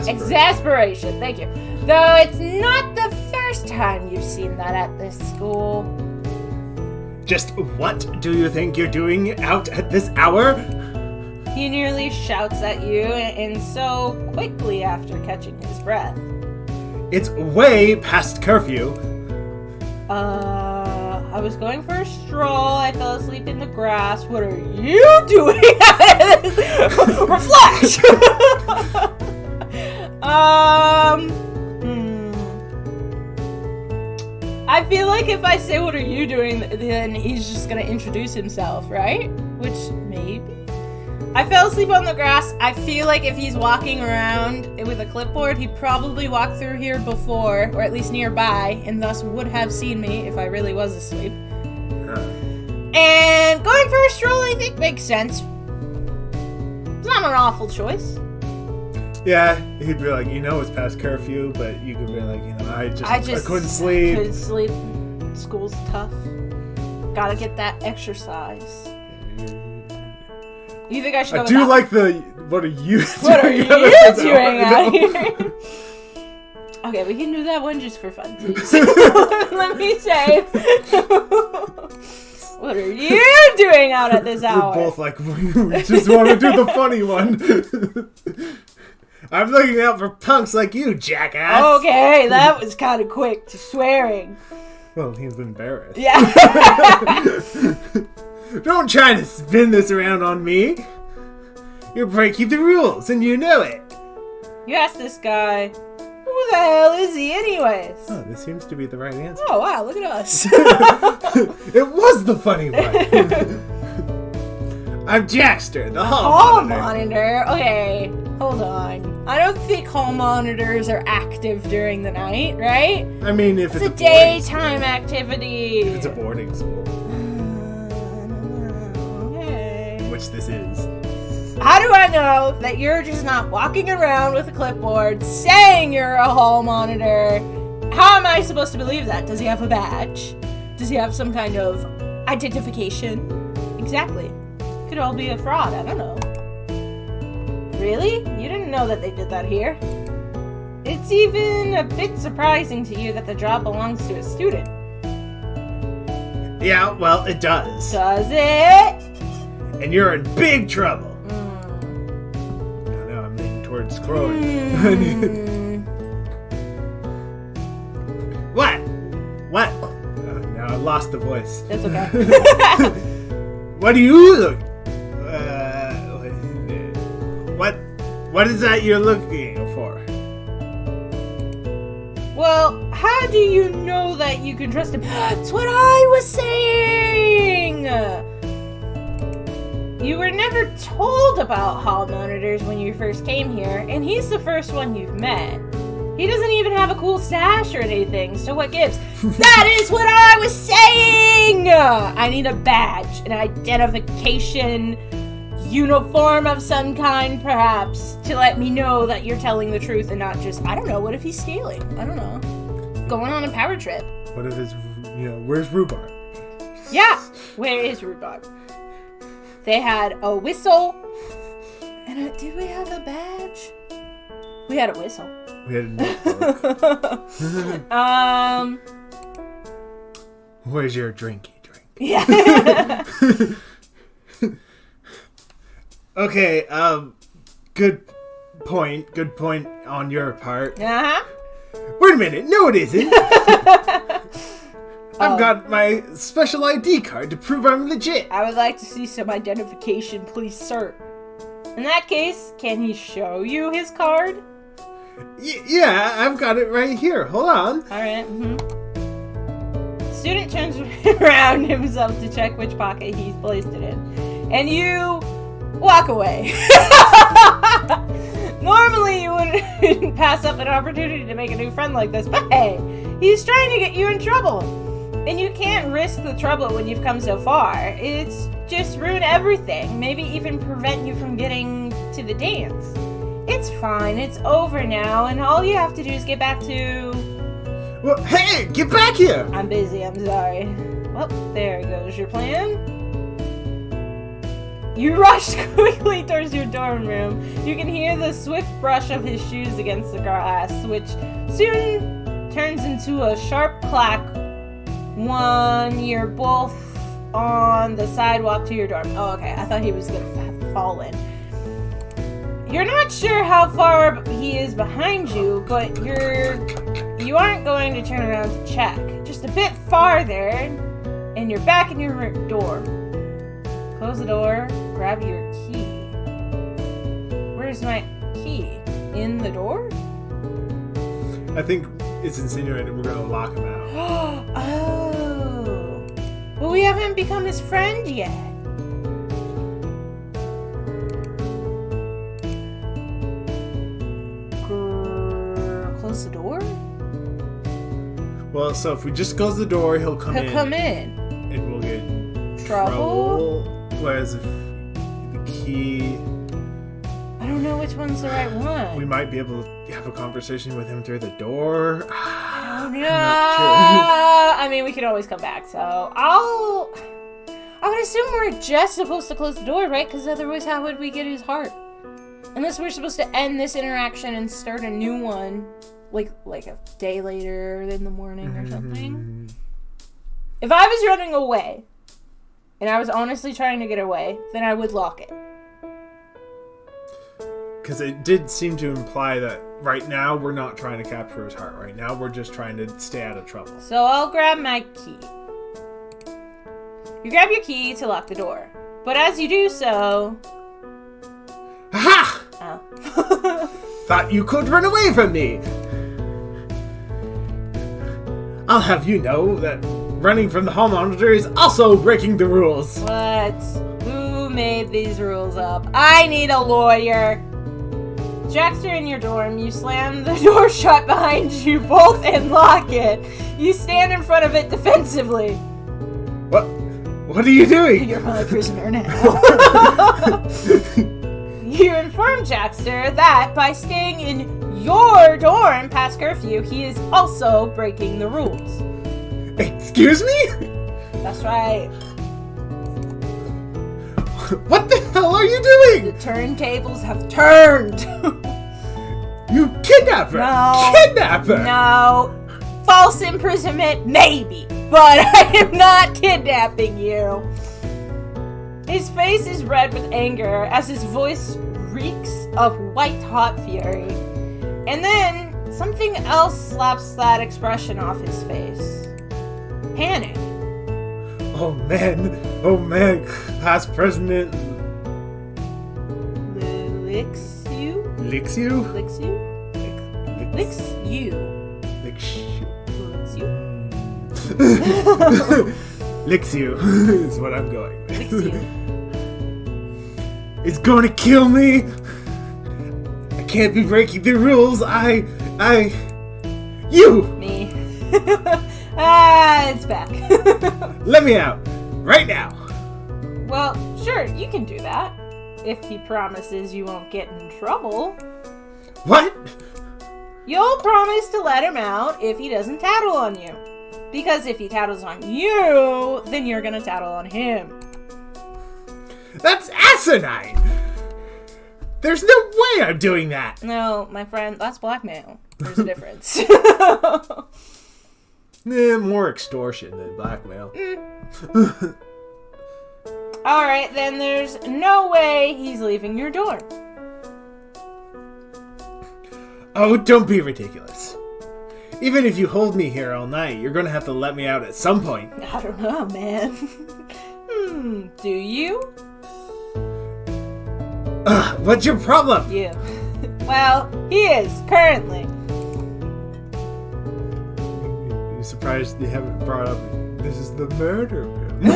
exasperation, thank you. Though it's not the first time you've seen that at this school. Just what do you think you're doing out at this hour? He nearly shouts at you, and so quickly after catching his breath. It's way past curfew. I was going for a stroll. I fell asleep in the grass. What are you doing? Reflect! I feel like if I say, what are you doing, then he's just gonna introduce himself, right? Which, maybe? I fell asleep on the grass. I feel like if he's walking around with a clipboard, he'd probably walked through here before, or at least nearby, and thus would have seen me if I really was asleep. And going for a stroll, I think, makes sense. It's not an awful choice. Yeah, he'd be like, it's past curfew, but you could be like, I couldn't sleep. Couldn't sleep. School's tough. Gotta get that exercise. You think I should go I with do that? like the, what are you What are you doing out here? Okay, we can do that one just for fun. Let me say. What are you doing out at this hour? We're both like, we just want to do the funny one. I'm looking out for punks like you, jackass. Okay, that was kind of quick to swearing. Well, he's embarrassed. Yeah. Don't try to spin this around on me. You're breaking the rules, and you know it. You asked this guy, who the hell is he anyways? Oh, this seems to be the right answer. Oh, wow, look at us. It was the funny one. I'm Jaxter, the hall monitor. Okay, hold on. I don't think hall monitors are active during the night, right? I mean, if it's a daytime activity. It's a boarding school. Okay. Which this is. How do I know that you're just not walking around with a clipboard saying you're a hall monitor? How am I supposed to believe that? Does he have a badge? Does he have some kind of identification? Exactly. Could all be a fraud. I don't know. Really? You didn't know that they did that here? It's even a bit surprising to you that the job belongs to a student. Yeah, well, it does. Does it? And you're in big trouble. No, I'm leaning towards Crowan. What? Now I lost the voice. That's okay. What do you look? What is that you're looking for? Well, how do you know that you can trust him? That's what I was saying! You were never told about hall monitors when you first came here, and he's the first one you've met. He doesn't even have a cool sash or anything, so what gives? That is what I was saying! I need a badge, an identification, uniform of some kind, perhaps, to let me know that you're telling the truth and not just, I don't know, what if he's stealing? I don't know. Going on a power trip. What if it's, where's Rhubarb? Yeah, where is Rhubarb? They had a whistle, and did we have a badge? We had a whistle. We had a notebook. Where's your drinky drink? Yeah. Okay, good point on your part. Uh-huh. Wait a minute, no it isn't! I've got my special ID card to prove I'm legit. I would like to see some identification, please, sir. In that case, can he show you his card? Yeah, I've got it right here. Hold on. Alright, Student turns around himself to check which pocket he's placed it in. And you walk away. Normally you wouldn't pass up an opportunity to make a new friend like this, but hey, he's trying to get you in trouble. And you can't risk the trouble when you've come so far. It's just ruin everything, maybe even prevent you from getting to the dance. It's fine, it's over now, and all you have to do is get back to... Well, hey, get back here! I'm busy, I'm sorry. Well, there goes your plan. You rush quickly towards your dorm room. You can hear the swift brush of his shoes against the glass, which soon turns into a sharp clack when you're both on the sidewalk to your dorm. Oh, okay. I thought he was going to fall in. You're not sure how far he is behind you, but you aren't going to turn around to check. Just a bit farther, and you're back in your dorm. Close the door, grab your key. Where's my key? In the door? I think it's insinuated we're gonna lock him out. Oh. Well, we haven't become his friend yet. Close the door? Well, so if we just close the door, he'll come in. He'll come in. And we'll get in Trouble? Whereas if the key... I don't know which one's the right one. We might be able to have a conversation with him through the door. I don't know. Sure. I mean, we could always come back, so I would assume we're just supposed to close the door, right? Because otherwise, how would we get his heart? Unless we're supposed to end this interaction and start a new one, like a day later in the morning or something. If I was running away, and I was honestly trying to get away, then I would lock it. Because it did seem to imply that right now we're not trying to capture his heart. Right now we're just trying to stay out of trouble. So I'll grab my key. You grab your key to lock the door. But as you do so... Aha! Oh. Thought you could run away from me! I'll have you know that running from the hall monitor is also breaking the rules. What? Who made these rules up? I need a lawyer. Jaxter, in your dorm, you slam the door shut behind you both and lock it. You stand in front of it defensively. What are you doing? You're my prisoner now. You inform Jaxter that by staying in your dorm past curfew, he is also breaking the rules. Excuse me? That's right. What the hell are you doing? The turntables have turned. You kidnapper! No. Kidnapper! No. False imprisonment, maybe. But I am not kidnapping you. His face is red with anger as his voice reeks of white-hot fury. And then something else slaps that expression off his face. Panic. Oh man, class president Licks you? licks you? Licks you? Licks you. Licks Licks you. Licks you is what I'm going with. Licks you. It's going to kill me. I can't be breaking the rules. You! Me. It's back. Let me out. Right now. Well, sure, you can do that. If he promises you won't get in trouble. What? You'll promise to let him out if he doesn't tattle on you. Because if he tattles on you, then you're gonna tattle on him. That's asinine! There's no way I'm doing that! No, my friend, that's blackmail. There's a difference. More extortion than blackmail. Alright, then there's no way he's leaving your dorm. Oh, don't be ridiculous. Even if you hold me here all night, you're gonna have to let me out at some point. I don't know, man. Do you? What's your problem? You. Well, he is, currently. I'm surprised they haven't brought up this is the murder room.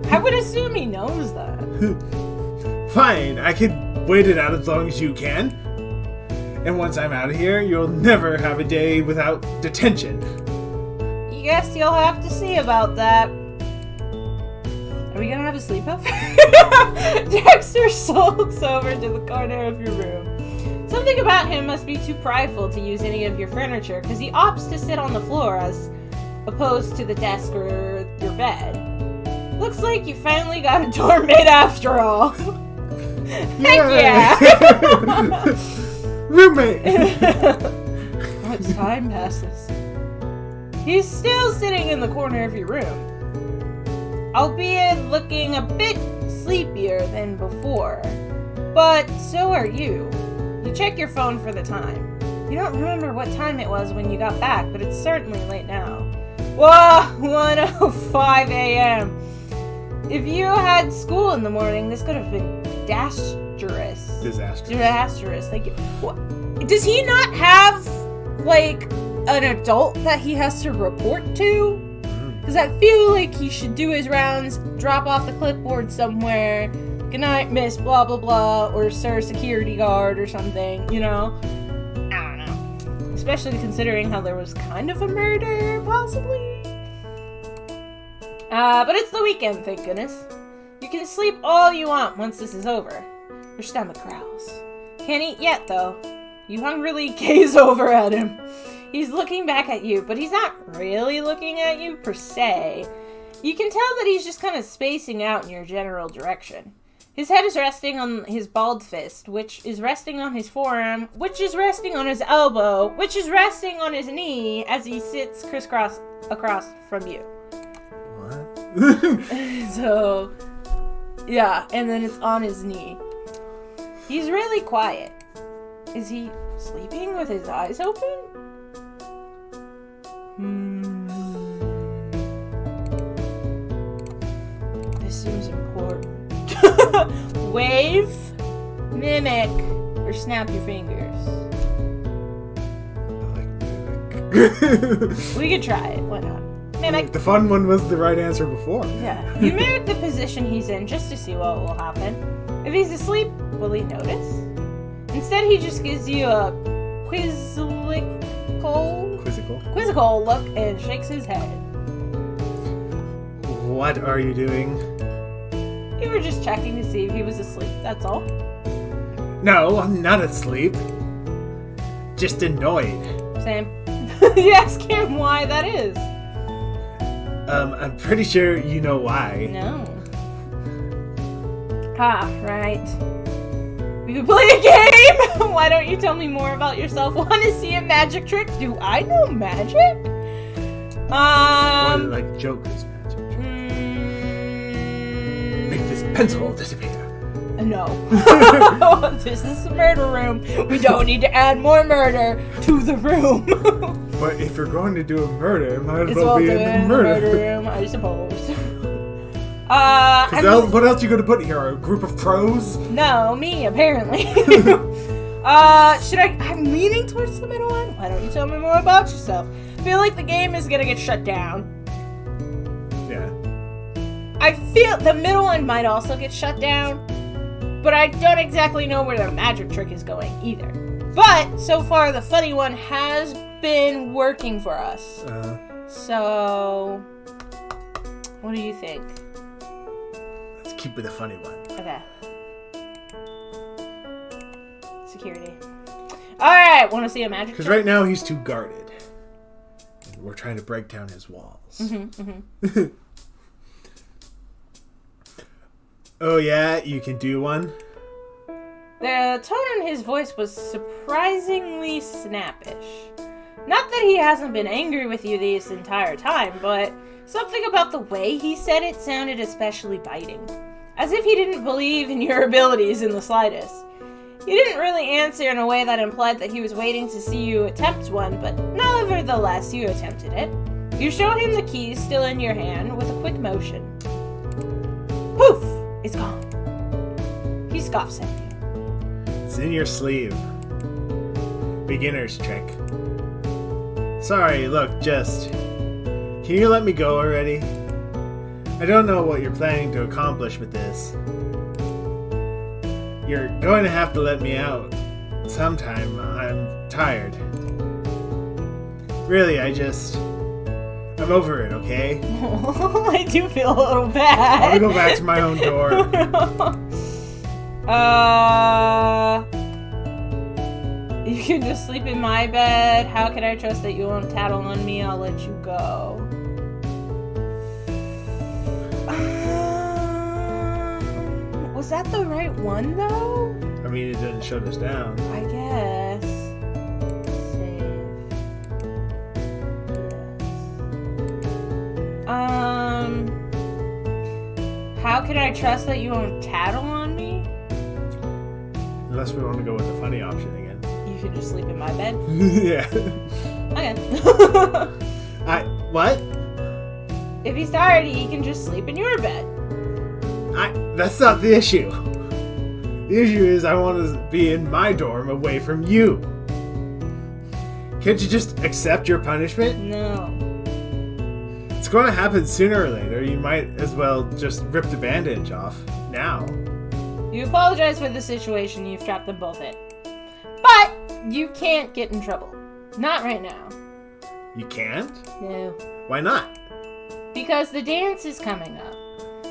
I would assume he knows that. Fine, I can wait it out as long as you can. And once I'm out of here, you'll never have a day without detention. Guess you'll have to see about that. Are we gonna have a sleepover? Jaxter sulks over to the corner of your room. Something about him must be too prideful to use any of your furniture, because he opts to sit on the floor as opposed to the desk or your bed. Looks like you finally got a dormmate after all. Heck yeah! Roommate! as time passes. He's still sitting in the corner of your room, albeit looking a bit sleepier than before. But so are you. You check your phone for the time. You don't remember what time it was when you got back, but it's certainly late now. Whoa, 1:05 a.m. If you had school in the morning, this could have been disastrous. Thank you. Does he not have, like, an adult that he has to report to? Because I feel like he should do his rounds, drop off the clipboard somewhere. Good night, Miss blah blah blah, or Sir Security Guard or something, you know? I don't know. Especially considering how there was kind of a murder, possibly. But it's the weekend, thank goodness. You can sleep all you want once this is over. Your stomach growls. Can't eat yet, though. You hungrily gaze over at him. He's looking back at you, but he's not really looking at you, per se. You can tell that he's just kind of spacing out in your general direction. His head is resting on his bald fist, which is resting on his forearm, which is resting on his elbow, which is resting on his knee as he sits crisscross across from you. What? So, yeah, and then it's on his knee. He's really quiet. Is he sleeping with his eyes open? This seems important. Wave, mimic, or snap your fingers. I like mimic. We could try it. Why not? Mimic. The fun one was the right answer before. Yeah. You mimic the position he's in just to see what will happen. If he's asleep, will he notice? Instead, he just gives you a quizzical look and shakes his head. What are you doing? You were just checking to see if he was asleep, that's all. No, I'm not asleep. Just annoyed. Same. You ask him why that is. I'm pretty sure you know why. No. Ah, right. We could play a game! Why don't you tell me more about yourself? Want to see a magic trick? Do I know magic? Or like Joker's magic trick. Make this pencil disappear. No. This is the murder room. We don't need to add more murder to the room. But if you're going to do a murder, it might as It's well all be good in the in the murder room, I suppose. What else you gonna put here? A group of crows? No, me, apparently. I'm leaning towards the middle one. Why don't you tell me more about yourself? I feel like the game is gonna get shut down. Yeah. I feel the middle one might also get shut down, but I don't exactly know where the magic trick is going either. But, so far, the funny one has been working for us. So, what do you think? Let's keep with the funny one. Okay. Security. Alright, want to see a magic Because trick? right now he's too guarded. And we're trying to break down his walls. Oh yeah, you can do one? The tone in his voice was surprisingly snappish. Not that he hasn't been angry with you this entire time, but something about the way he said it sounded especially biting. As if he didn't believe in your abilities in the slightest. He didn't really answer in a way that implied that he was waiting to see you attempt one, but nevertheless, you attempted it. You showed him the keys still in your hand with a quick motion. Poof! It's gone. He scoffs at you. It's in your sleeve. Beginner's trick. Sorry, look, can you let me go already? I don't know what you're planning to accomplish with this. You're going to have to let me out sometime. I'm tired. Really, I'm over it, okay? I do feel a little bad. I'll go back to my own door. You can just sleep in my bed. How can I trust that you won't tattle on me? I'll let you go. Was that the right one, though? I mean, it didn't shut us down. I guess. Save. How can I trust that you won't tattle on me? Unless we want to go with the funny option again. You can just sleep in my bed. Yeah. Okay. What? If he's tired, he can just sleep in your bed. That's not the issue. The issue is I want to be in my dorm away from you. Can't you just accept your punishment? No. It's going to happen sooner or later. You might as well just rip the bandage off now. You apologize for the situation you've trapped them both in. But you can't get in trouble. Not right now. You can't? No. Why not? Because the dance is coming up.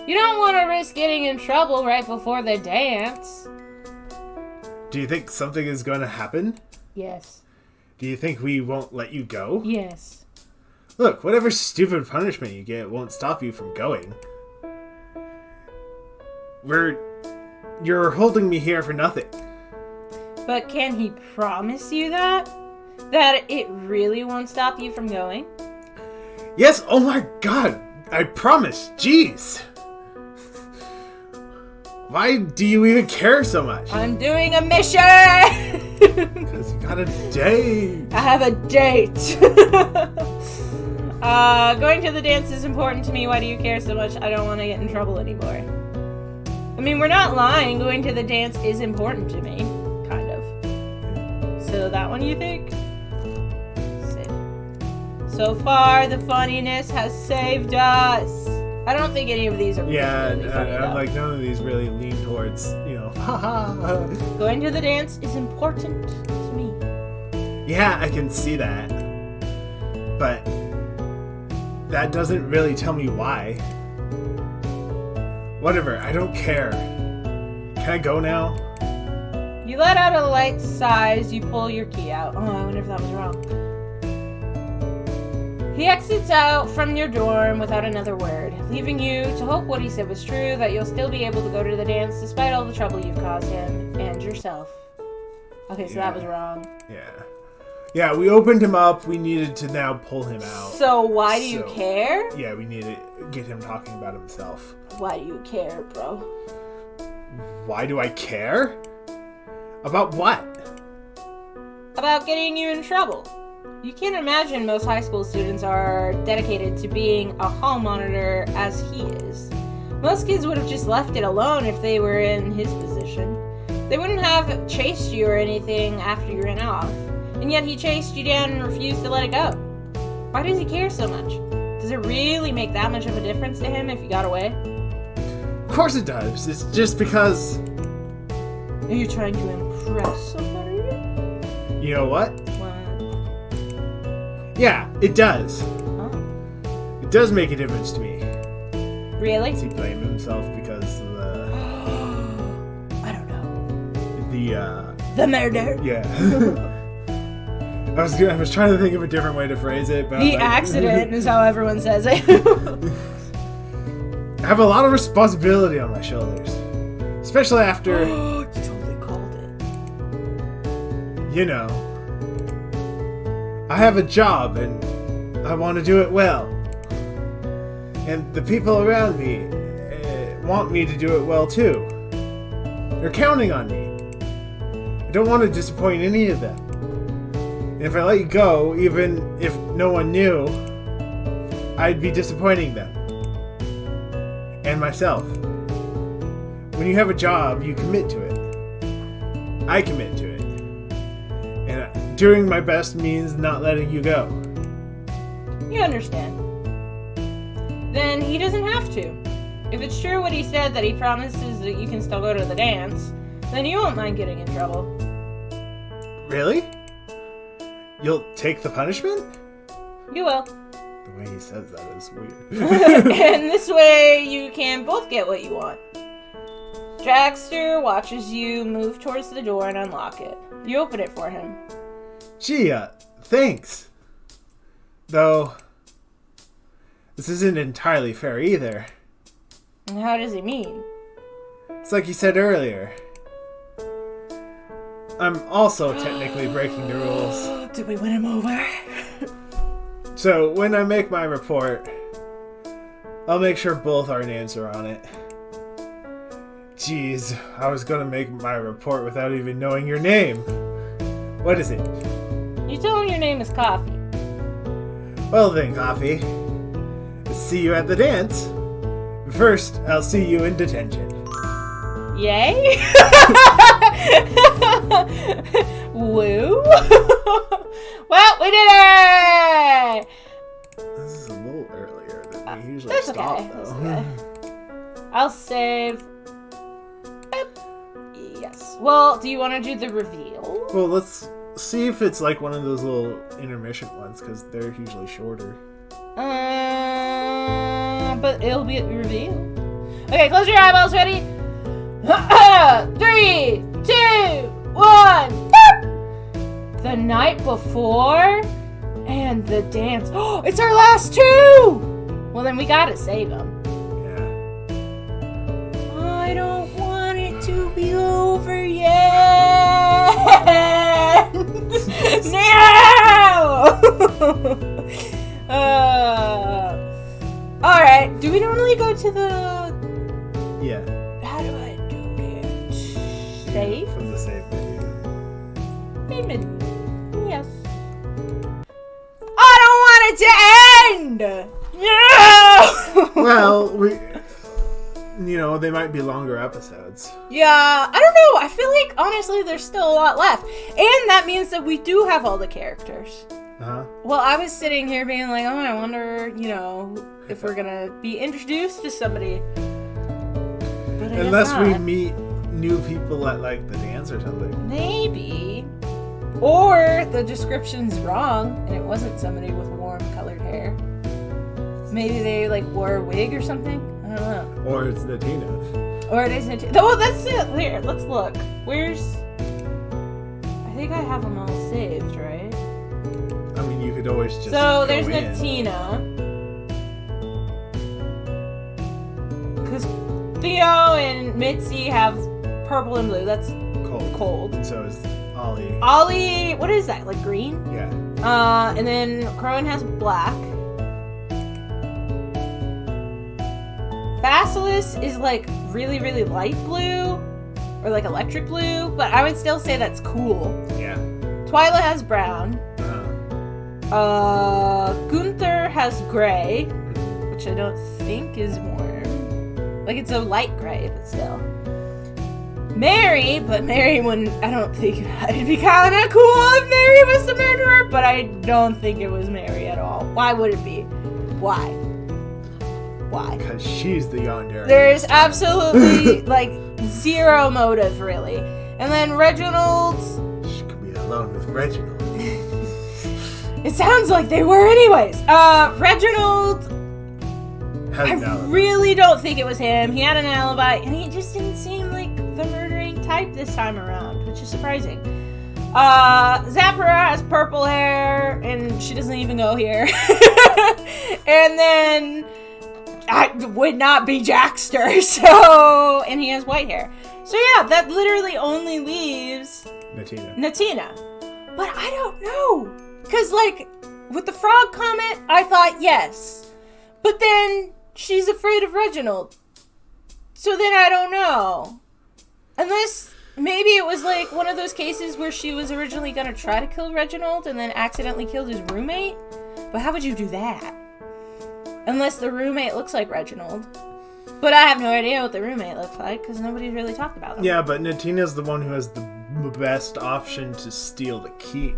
You don't want to risk getting in trouble right before the dance. Do you think something is going to happen? Yes. Do you think we won't let you go? Yes. Look, whatever stupid punishment you get won't stop you from going. You're holding me here for nothing. But can he promise you that? That it really won't stop you from going? Yes, oh my god, I promise, jeez. Why do you even care so much? I'm doing a mission! Because you got a date. I have a date. Going to the dance is important to me. Why do you care so much? I don't want to get in trouble anymore. I mean, we're not lying. Going to the dance is important to me. Kind of. So that one you think? Safe. So far, the funniness has saved us. I don't think any of these are really funny, I'm though. like, none of these really lean towards, haha. Going to the dance is important to me. Yeah, I can see that. But that doesn't really tell me why. Whatever, I don't care. Can I go now? You let out a light sigh as you pull your key out. Oh, I wonder if that was wrong. He exits out from your dorm without another word, leaving you to hope what he said was true, that you'll still be able to go to the dance despite all the trouble you've caused him and yourself. Okay, so that was wrong. Yeah, we opened him up. We needed to now pull him out. So why do you care? Yeah, we need to get him talking about himself. Why do you care, bro? Why do I care? About what? About getting you in trouble. You can't imagine most high school students are dedicated to being a hall monitor as he is. Most kids would have just left it alone if they were in his position. They wouldn't have chased you or anything after you ran off. And yet he chased you down and refused to let it go. Why does he care so much? Does it really make that much of a difference to him if you got away? Of course it does. It's just because... Are you trying to impress somebody? You know what? What? Yeah, it does. Huh? It does make a difference to me. Really? Does he blame himself because of the... I don't know. The murder. Yeah. I was trying to think of a different way to phrase it, but... The accident is how everyone says it. I have a lot of responsibility on my shoulders. Especially after... You totally called it. You know... I have a job, and I want to do it well. And the people around me want me to do it well, too. They're counting on me. I don't want to disappoint any of them. And if I let you go, even if no one knew, I'd be disappointing them. And myself. When you have a job, you commit to it. I commit to it. And doing my best means not letting you go. You understand. Then he doesn't have to. If it's true what he said, that he promises that you can still go to the dance, then you won't mind getting in trouble. Really? You'll take the punishment? You will. The way he says that is weird. And this way you can both get what you want. Jaxter watches you move towards the door and unlock it. You open it for him. Gee, thanks. Though, this isn't entirely fair either. And how does he mean? It's like you said earlier. I'm also technically breaking the rules. Did we win him over? So, when I make my report, I'll make sure both our names are on it. Jeez, I was gonna make my report without even knowing your name. What is it? You tell him your name is Coffee. Well then, Coffee. See you at the dance. First, I'll see you in detention. Yay? Woo? Well, we did it! This is a little earlier than we usually That's stop, okay. though. That's okay. I'll save. Yes. Well, do you want to do the reveal? Well, let's see if it's like one of those little intermission ones, because they're usually shorter. But it'll be a reveal. Okay, close your eyeballs. Ready? 3, 2, 1. The night before, and the dance. Oh, it's our last two. Well, then we gotta save them. Yeah. I don't want it to be over yet. No. All right. Do we normally go to the? Yeah. How do I do it? Save? From the save menu. Yes. I don't want it to end! No! Well, they might be longer episodes. Yeah, I don't know. I feel like, honestly, there's still a lot left. And that means that we do have all the characters. Uh-huh. Well, I was sitting here being like, oh, I wonder, if we're gonna be introduced to somebody. But I Unless guess we not. meet new people at, like, the dance or something. Maybe. Or the description's wrong, and it wasn't somebody with warm colored hair. Maybe they, wore a wig or something? I don't know. Or it's Natina. Or it is Natina. Oh, that's it! Here, let's look. Where's... I think I have them all saved, right? I mean, you could always just So, go there's in. Natina. Because Theo and Mitzi have purple and blue. That's cold. And so is Ollie. Ollie, what is that? Like green? Yeah. And then Crowan has black. Basilisk is really, really light blue. Or electric blue. But I would still say that's cool. Yeah. Twyla has brown. Uh-huh. Gunther has gray. Which I don't think is warm. It's a light gray, but still. Mary wouldn't, I don't think, it'd be kind of cool if Mary was the murderer, but I don't think it was Mary at all. Why would it be? Why? Because she's the yandere. There's absolutely, zero motive, really. And then Reginald... She could be alone with Reginald. It sounds like they were anyways. Reginald... I really don't think it was him. He had an alibi, and he just didn't seem like the murdering type this time around, which is surprising. Zapara has purple hair, and she doesn't even go here. And then I would not be Jaxter, and he has white hair. So yeah, that literally only leaves Natina. But I don't know, because with the frog comment, I thought yes, but then she's afraid of Reginald. So then I don't know. Unless maybe it was one of those cases where she was originally going to try to kill Reginald and then accidentally killed his roommate. But how would you do that? Unless the roommate looks like Reginald. But I have no idea what the roommate looks like because nobody's really talked about him. Yeah, but Natina's the one who has the best option to steal the key.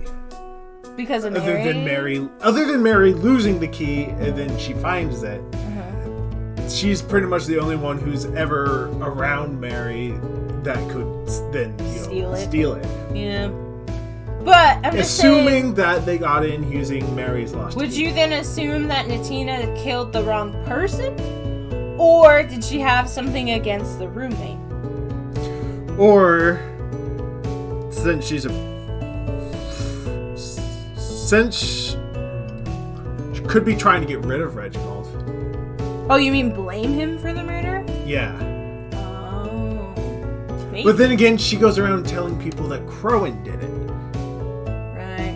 Because of Mary? Other than Mary losing the key and then she finds it. She's pretty much the only one who's ever around Mary that could then, steal it. Yeah. But I'm just assuming that they got in using Mary's lost Would key. you then assume that Natina killed the wrong person? Or did she have something against the roommate? Or since she could be trying to get rid of Reginald. Oh, you mean blame him for the murder? Yeah. Oh. Maybe. But then again, she goes around telling people that Crowan did it. Right.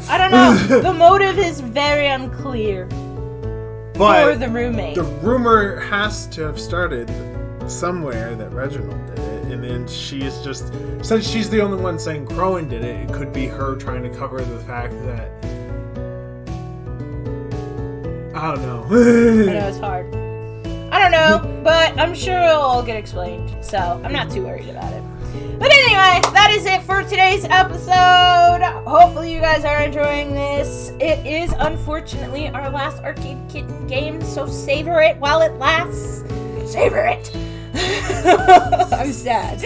I don't know. The motive is very unclear. But for the roommate. the rumor has to have started somewhere that Reginald did it, and then she's just, since she's the only one saying Crowan did it, it could be her trying to cover the fact that, I don't know. I know it's hard. I don't know, but I'm sure it'll all get explained, so I'm not too worried about it. But anyway, that is it for today's episode. Hopefully you guys are enjoying this. It is unfortunately our last Arcade Kitten game, so savor it while it lasts. Savor it. I'm sad.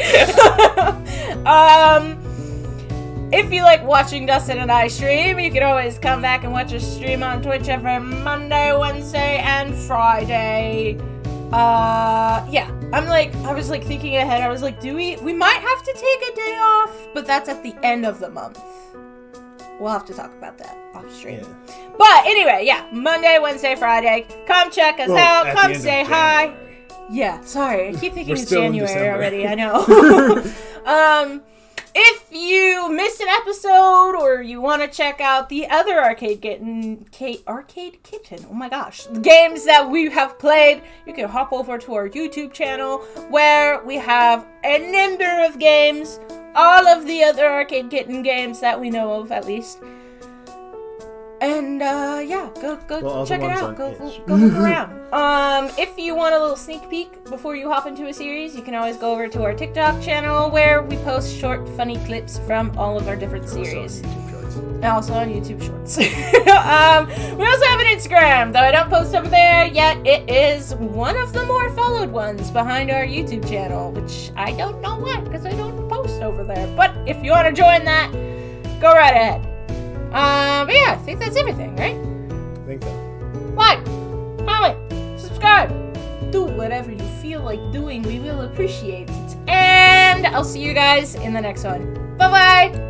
If you like watching Dustin and I stream, you can always come back and watch us stream on Twitch every Monday, Wednesday, and Friday. Yeah, I was thinking ahead. I was like, we might have to take a day off, but that's at the end of the month. We'll have to talk about that off stream. Yeah. But anyway, yeah, Monday, Wednesday, Friday. Come check us out. Come say hi. Yeah, sorry. I keep thinking it's January already. I know. If you missed an episode or you want to check out the other Arcade Kitten, oh my gosh, games that we have played, you can hop over to our YouTube channel where we have a number of games, all of the other Arcade Kitten games that we know of at least. And yeah, go check it out. Go look around. If you want a little sneak peek before you hop into a series, you can always go over to our TikTok channel where we post short, funny clips from all of our different series. And also on YouTube Shorts. We also have an Instagram, though I don't post over there yet. It is one of the more followed ones behind our YouTube channel, which I don't know why, because I don't post over there. But if you want to join that, go right ahead. But yeah, I think that's everything, right? I think so. Like, comment, subscribe, do whatever you feel like doing. We will appreciate it. And I'll see you guys in the next one. Bye-bye!